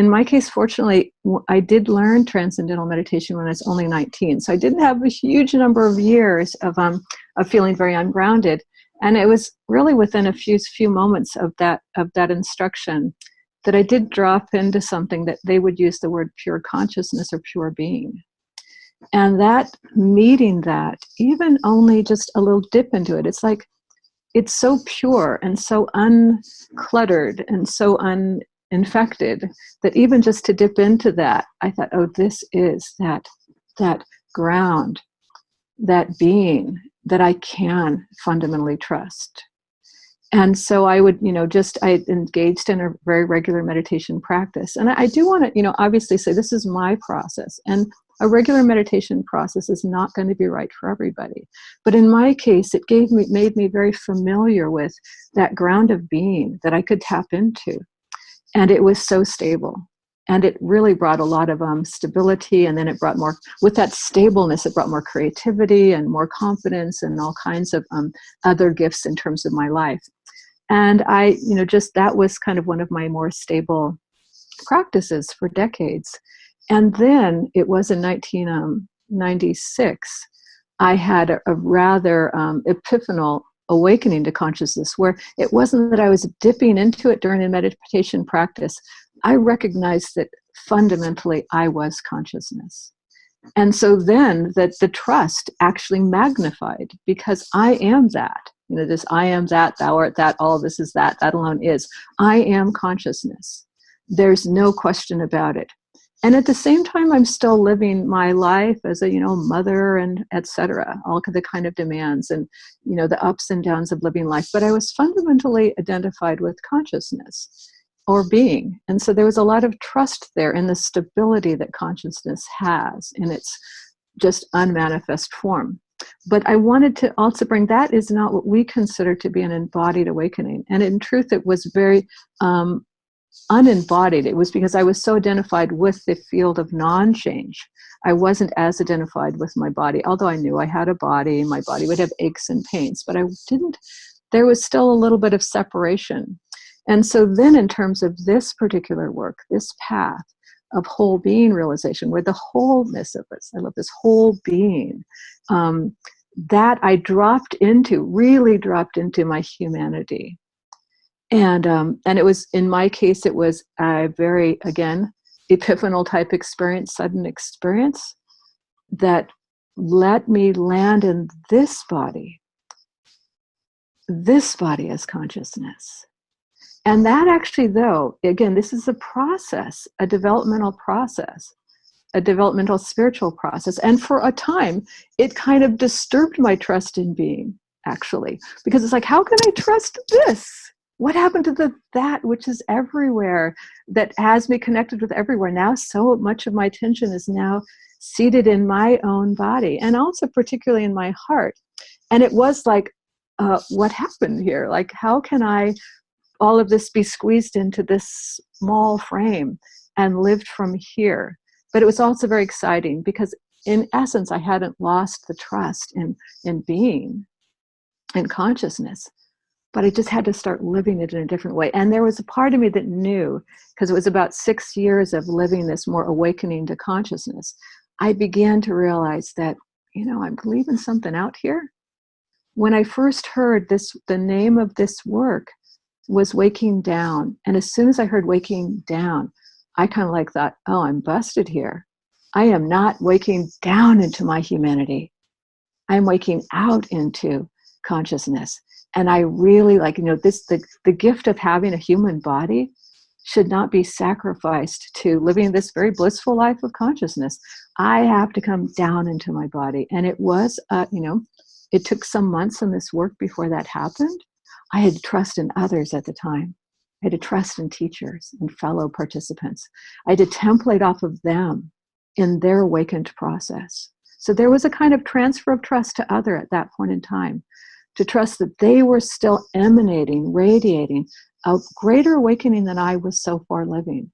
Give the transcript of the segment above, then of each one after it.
in my case, fortunately, I did learn transcendental meditation when I was only 19. So I didn't have a huge number of years of feeling very ungrounded. And it was really within a few moments of that instruction that I did drop into something that they would use the word pure consciousness or pure being. And that meeting that, even only just a little dip into it, it's like, it's so pure and so uncluttered and so uninfected that even just to dip into that, I thought, oh, this is that ground, that being that I can fundamentally trust. And so I would, I engaged in a very regular meditation practice. And I do want to, obviously say this is my process. And a regular meditation process is not going to be right for everybody. But in my case, it made me very familiar with that ground of being that I could tap into. And it was so stable. And it really brought a lot of stability. And then it brought more, with that stableness, it brought more creativity and more confidence and all kinds of other gifts in terms of my life. And I, that was kind of one of my more stable practices for decades. And then it was in 1996, I had a rather epiphanal awakening to consciousness, where it wasn't that I was dipping into it during a meditation practice. I recognized that fundamentally I was consciousness. And so then that the trust actually magnified, because I am that. This I am that, thou art that, all of this is that alone is. I am consciousness. There's no question about it. And at the same time, I'm still living my life as a, mother and et cetera, all the kind of demands and, the ups and downs of living life. But I was fundamentally identified with consciousness or being. And so there was a lot of trust there in the stability that consciousness has in its just unmanifest form. But I wanted to also bring, that is not what we consider to be an embodied awakening. And in truth, it was very unembodied. It was because I was so identified with the field of non-change. I wasn't as identified with my body, although I knew I had a body. My body would have aches and pains, but there was still a little bit of separation. And so then in terms of this particular work, this path of whole being realization, where the wholeness of us, I love this whole being, that I really dropped into my humanity. And it was, in my case, it was a very, again, epiphanal type experience, sudden experience that let me land in this body as consciousness. And that actually, though, again, this is a process, a developmental process, a developmental spiritual process. And for a time, it kind of disturbed my trust in being, actually, because it's like, how can I trust this? What happened to that which is everywhere, that has me connected with everywhere? Now so much of my attention is now seated in my own body, and also particularly in my heart. And it was like, what happened here? Like, how can all of this be squeezed into this small frame and lived from here? But it was also very exciting because in essence, I hadn't lost the trust in being and consciousness. But I just had to start living it in a different way. And there was a part of me that knew, because it was about 6 years of living this more awakening to consciousness, I began to realize that, I'm leaving something out here. When I first heard this, the name of this work was Waking Down. And as soon as I heard Waking Down, I kind of like thought, oh, I'm busted here. I am not waking down into my humanity. I'm waking out into consciousness. And I really the gift of having a human body should not be sacrificed to living this very blissful life of consciousness. I have to come down into my body. And it was, it took some months in this work before that happened. I had trust in others at the time. I had to trust in teachers and fellow participants. I had to template off of them in their awakened process. So there was a kind of transfer of trust to other at that point in time, to trust that they were still emanating, radiating a greater awakening than I was so far living.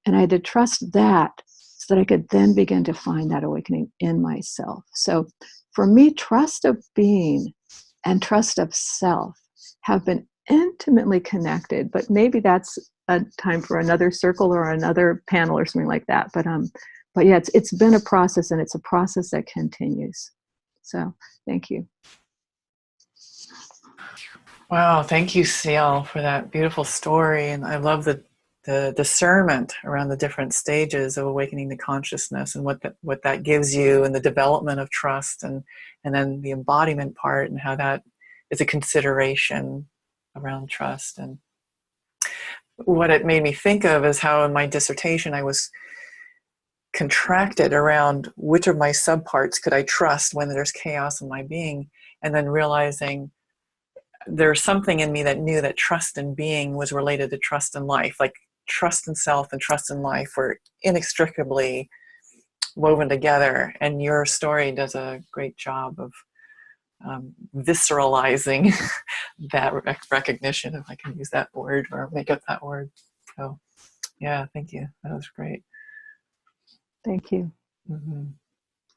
And I had to trust that so that I could then begin to find that awakening in myself. So for me, trust of being and trust of self have been intimately connected, but maybe that's a time for another circle or another panel or something like that. But yeah, it's been a process, and it's a process that continues. So thank you. Wow, thank you, Cielle, for that beautiful story. And I love the discernment around the different stages of awakening to consciousness and what that gives you, and the development of trust, and then the embodiment part, and how that is a consideration around trust. And what it made me think of is how in my dissertation I was contracted around which of my subparts could I trust when there's chaos in my being, and then realizing there's something in me that knew that trust in being was related to trust in life. Like trust in self and trust in life were inextricably woven together. And your story does a great job of visceralizing that recognition, if I can use that word or make up that word. So yeah, thank you. That was great. Thank you. Mm-hmm.